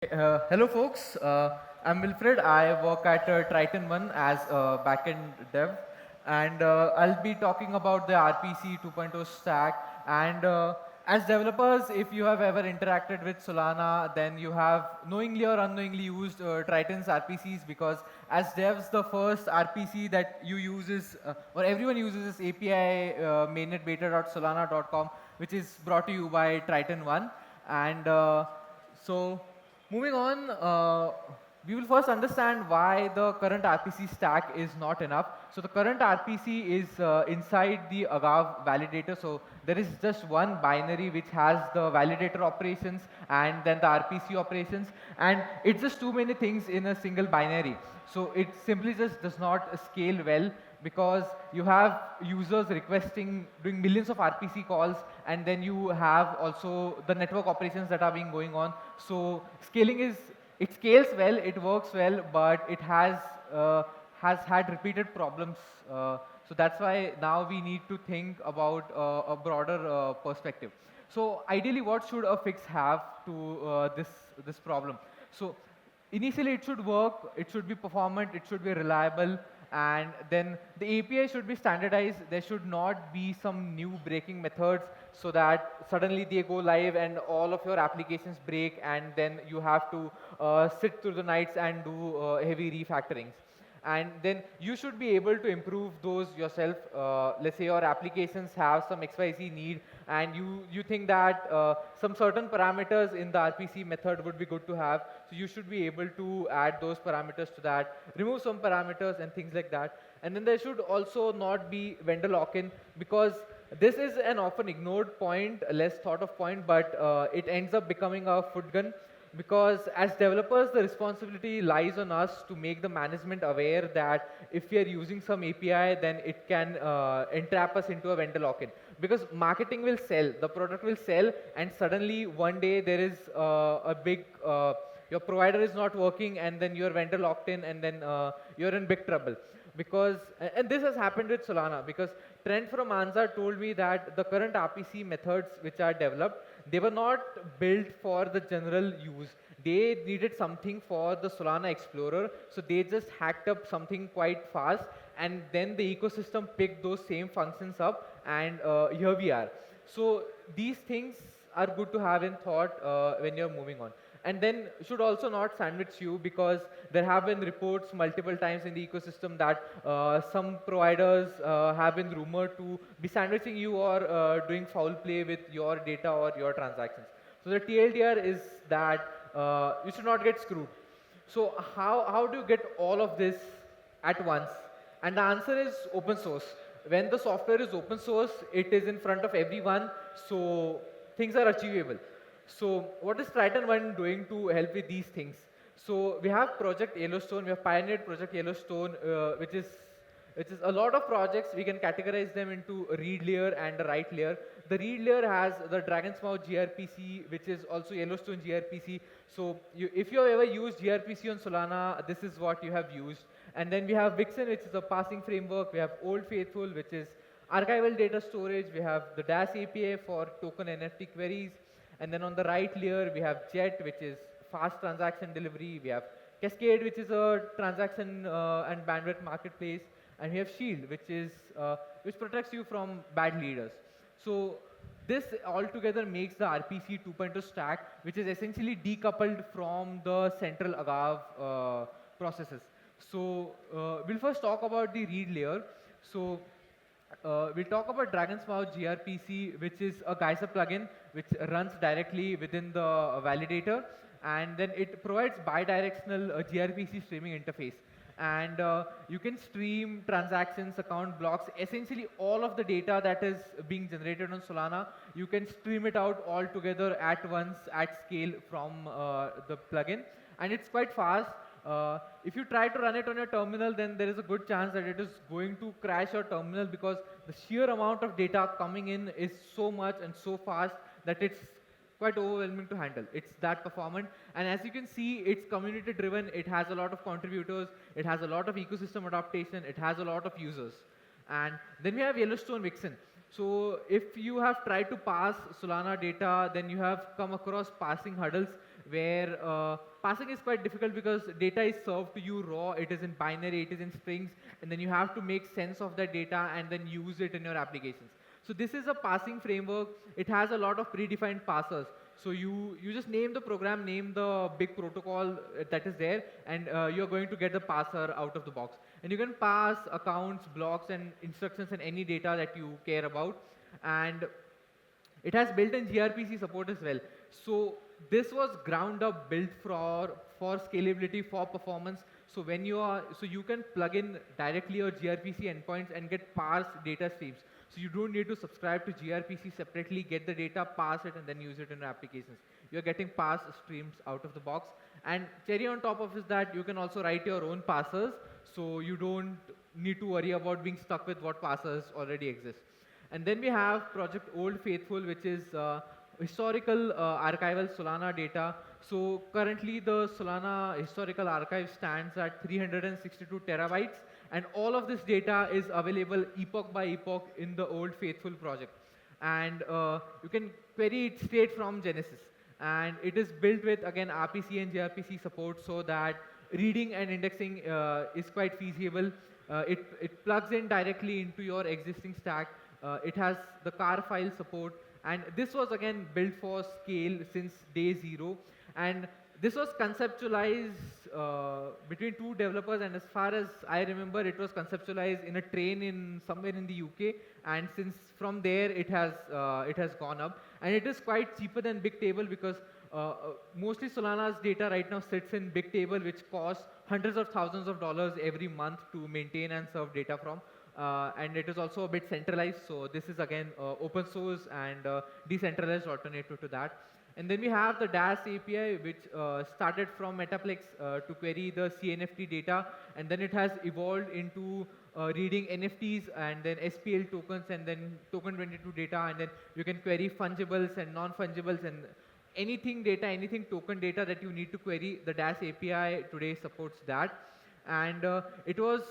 Hello, folks. I'm Wilfred. I work at Triton 1 as a backend dev, and I'll be talking about the RPC 2.0 stack. And as developers, if you have ever interacted with Solana, then you have knowingly or unknowingly used Triton's RPCs because as devs, the first RPC that you use is, or everyone uses is API mainnet beta.solana.com, which is brought to you by Triton 1. And so moving on, we will first understand why the current RPC stack is not enough. So the current RPC is inside the Agave validator. So there is just one binary which has the validator operations and then the RPC operations. And it's just too many things in a single binary. So it simply just does not scale well because you have users requesting, doing millions of RPC calls, and then you have also the network operations that are being going on. So scaling is, it scales well, it works well, but it has had repeated problems. So that's why now we need to think about a broader perspective. So ideally, what should a fix have to this problem? So initially, it should work, it should be performant, it should be reliable, and then the API should be standardized. There should not be some new breaking methods so that suddenly they go live and all of your applications break, and then you have to sit through the nights and do heavy refactorings. And then you should be able to improve those yourself. Let's say your applications have some XYZ need, and you think that some certain parameters in the RPC method would be good to have. So you should be able to add those parameters to that, remove some parameters and things like that. And then there should also not be vendor lock-in, because this is an often ignored point, a less thought of point, but it ends up becoming a foot gun, because as developers, the responsibility lies on us to make the management aware that if we are using some API, then it can entrap us into a vendor lock-in. Because marketing will sell, the product will sell, and suddenly one day there is a big, your provider is not working, and then you're vendor locked in, and then you're in big trouble. Because, and this has happened with Solana, because Trent from Anza told me that the current RPC methods which are developed, they were not built for the general use. They needed something for the Solana Explorer, so they just hacked up something quite fast, and then the ecosystem picked those same functions up, and here we are. So these things are good to have in thought when you're moving on. And then should also not sandwich you, because there have been reports multiple times in the ecosystem that some providers have been rumored to be sandwiching you or doing foul play with your data or your transactions. So the TLDR is that you should not get screwed. So how do you get all of this at once? And the answer is open source. When the software is open source, it is in front of everyone, so things are achievable. So what is Triton 1 doing to help with these things? So we have Project Yellowstone, we have pioneered Project Yellowstone, which is a lot of projects. We can categorize them into a read layer and a write layer. The read layer has the Dragon's Mouth gRPC, which is also Yellowstone gRPC. So if you have ever used gRPC on Solana, this is what you have used. And then we have Vixen, which is a parsing framework. We have Old Faithful, which is archival data storage. We have the Dash API for token NFT queries. And then on the right layer, we have Jet, which is fast transaction delivery. We have Cascade, which is a transaction and bandwidth marketplace. And we have Shield, which protects you from bad leaders. So this altogether makes the RPC 2.0 stack, which is essentially decoupled from the central Agave processes. So we'll first talk about the read layer. So we'll talk about Dragon's Mouth gRPC, which is a Geyser plugin which runs directly within the validator, and then it provides bidirectional gRPC streaming interface. And you can stream transactions, account blocks, essentially all of the data that is being generated on Solana. You can stream it out all together at once at scale from the plugin, and it's quite fast. If you try to run it on your terminal, then there is a good chance that it is going to crash your terminal, because the sheer amount of data coming in is so much and so fast that it's quite overwhelming to handle. It's that performant. And as you can see, it's community driven. It has a lot of contributors. It has a lot of ecosystem adaptation. It has a lot of users. And then we have Yellowstone Vixen. So if you have tried to pass Solana data, then you have come across parsing hurdles where parsing is quite difficult because data is served to you raw, it is in binary, it is in strings, and then you have to make sense of that data and then use it in your applications. So this is a parsing framework. It has a lot of predefined parsers. So you just name the program, name the big protocol that is there, and you're going to get the parser out of the box. And you can pass accounts, blocks, and instructions and any data that you care about. And it has built-in gRPC support as well. So this was ground up built for scalability, for performance. So when you can plug in directly your gRPC endpoints and get parsed data streams. So you don't need to subscribe to gRPC separately, get the data, parse it, and then use it in your applications. You're getting parsed streams out of the box. And cherry on top of is that you can also write your own parsers, so you don't need to worry about being stuck with what parsers already exist. And then we have Project Old Faithful, which is historical archival Solana data. So currently the Solana historical archive stands at 362 terabytes, and all of this data is available epoch by epoch in the Old Faithful project. And you can query it straight from Genesis. And it is built with, again, RPC and gRPC support so that reading and indexing is quite feasible. It plugs in directly into your existing stack. It has the car file support. And this was, again, built for scale since day zero. And this was conceptualized between two developers. And as far as I remember, it was conceptualized in a train somewhere in the UK. And since from there, it has gone up. And it is quite cheaper than Bigtable because mostly Solana's data right now sits in Bigtable, which costs hundreds of thousands of dollars every month to maintain and serve data from. And it is also a bit centralized. So this is, again, open source and decentralized alternative to that. And then we have the DAS API, which started from Metaplex to query the CNFT data. And then it has evolved into reading NFTs and then SPL tokens and then token 22 data. And then you can query fungibles and non-fungibles and anything data, anything token data that you need to query. The DAS API today supports that. And it was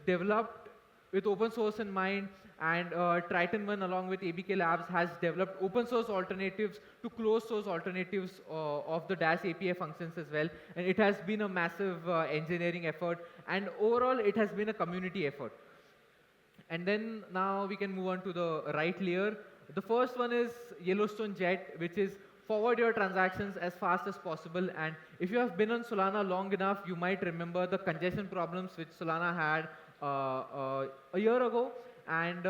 developed with open source in mind, and Triton 1 along with ABK Labs has developed open source alternatives to closed source alternatives of the DAS API functions as well. And it has been a massive engineering effort, and overall it has been a community effort. And then now we can move on to the right layer. The first one is Yellowstone Jet, which is forward your transactions as fast as possible. And if you have been on Solana long enough, you might remember the congestion problems which Solana had a year ago, and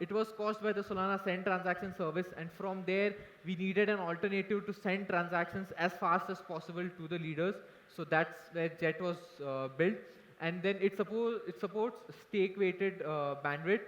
it was caused by the Solana send transaction service. And from there, we needed an alternative to send transactions as fast as possible to the leaders. So that's where Jet was built. And then it supports stake-weighted bandwidth.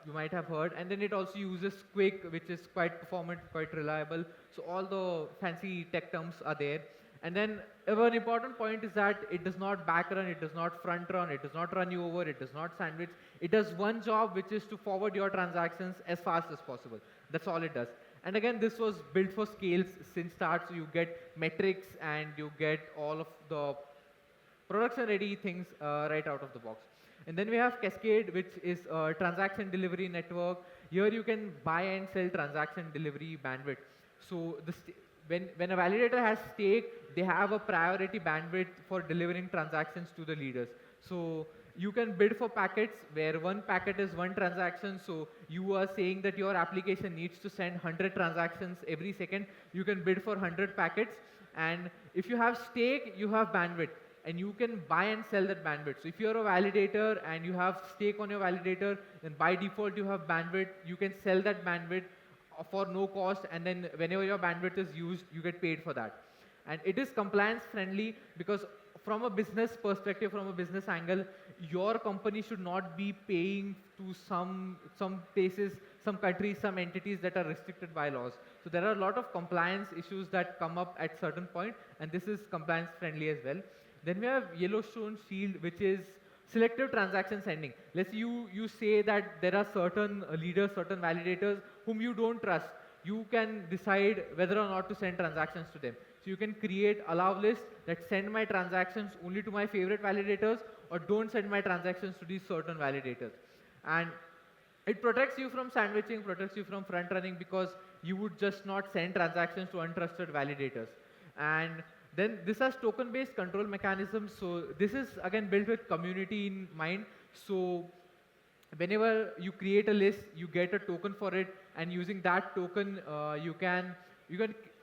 You might have heard. And then it also uses Quick, which is quite performant, quite reliable. So all the fancy tech terms are there. And then one important point is that it does not backrun, it does not front run, it does not run you over, it does not sandwich. It does one job, which is to forward your transactions as fast as possible. That's all it does. And again, this was built for scales since start, so you get metrics and you get all of the production-ready things right out of the box. And then we have Cascade, which is a transaction delivery network. Here you can buy and sell transaction delivery bandwidth. So when a validator has stake, they have a priority bandwidth for delivering transactions to the leaders. So you can bid for packets where one packet is one transaction. So you are saying that your application needs to send 100 transactions every second. You can bid for 100 packets. And if you have stake, you have bandwidth. And you can buy and sell that bandwidth. So if you're a validator and you have stake on your validator, then by default you have bandwidth. You can sell that bandwidth for no cost, and then whenever your bandwidth is used, you get paid for that. And it is compliance friendly because from a business perspective, from a business angle, your company should not be paying to some places, some countries, some entities that are restricted by laws. So there are a lot of compliance issues that come up at certain point, and this is compliance friendly as well. Then we have Yellowstone Shield, which is selective transaction sending. Let's say you say that there are certain leaders, certain validators whom you don't trust. You can decide whether or not to send transactions to them. So you can create allow lists that send my transactions only to my favorite validators, or don't send my transactions to these certain validators. And It protects you from sandwiching, protects you from front running because you would just not send transactions to untrusted validators. And then this has token based control mechanisms. So this is again built with community in mind. So whenever you create a list, you get a token for it, and using that token, you can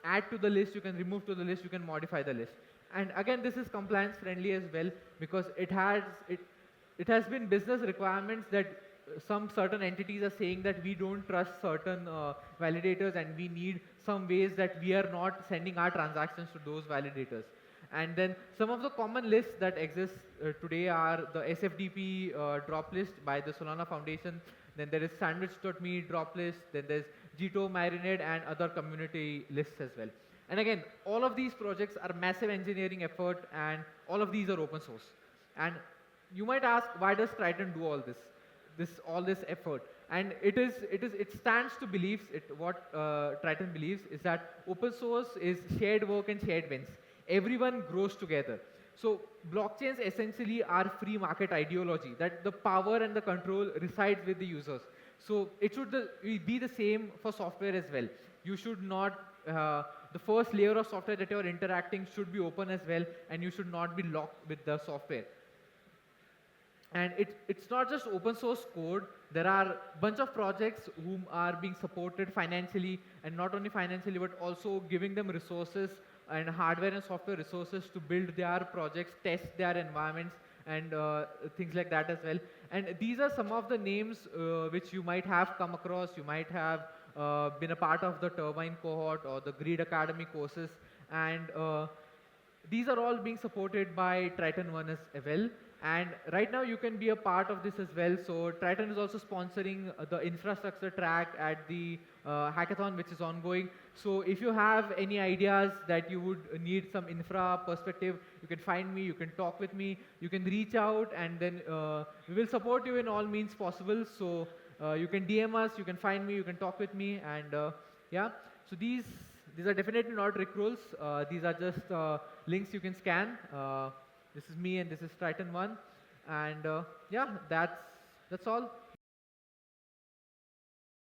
add to the list, you can remove to the list, you can modify the list. And again, this is compliance friendly as well because it has been business requirements that some certain entities are saying that we don't trust certain validators, and we need some ways that we are not sending our transactions to those validators. And then some of the common lists that exist today are the SFDP drop list by the Solana Foundation. Then there is sandwich.me drop list. Then there's Jito, Marinade, and other community lists as well. And again, all of these projects are massive engineering effort, and all of these are open source. And you might ask, why does Triton do all this? All this effort? And it stands to beliefs. What Triton believes is that open source is shared work and shared wins. Everyone grows together. So blockchains essentially are free market ideology, that the power and the control resides with the users. So it should be the same for software as well. You should not, the first layer of software that you're interacting should be open as well, and you should not be locked with the software. And it's not just open source code. There are a bunch of projects whom are being supported financially, and not only financially, but also giving them resources and hardware and software resources to build their projects, test their environments, and things like that as well. And these are some of the names which you might have come across. You might have been a part of the Turbine cohort or the Grid Academy courses. And these are all being supported by Triton 1 as well. And right now you can be a part of this as well. So Triton is also sponsoring the infrastructure track at the hackathon, which is ongoing. So if you have any ideas that you would need some infra perspective, you can find me, you can talk with me, you can reach out, and then we will support you in all means possible. So you can DM us, you can find me, you can talk with me, and yeah. So these are definitely not Rickrolls. These are just links you can scan. This is me, and this is Triton 1. And yeah, that's all.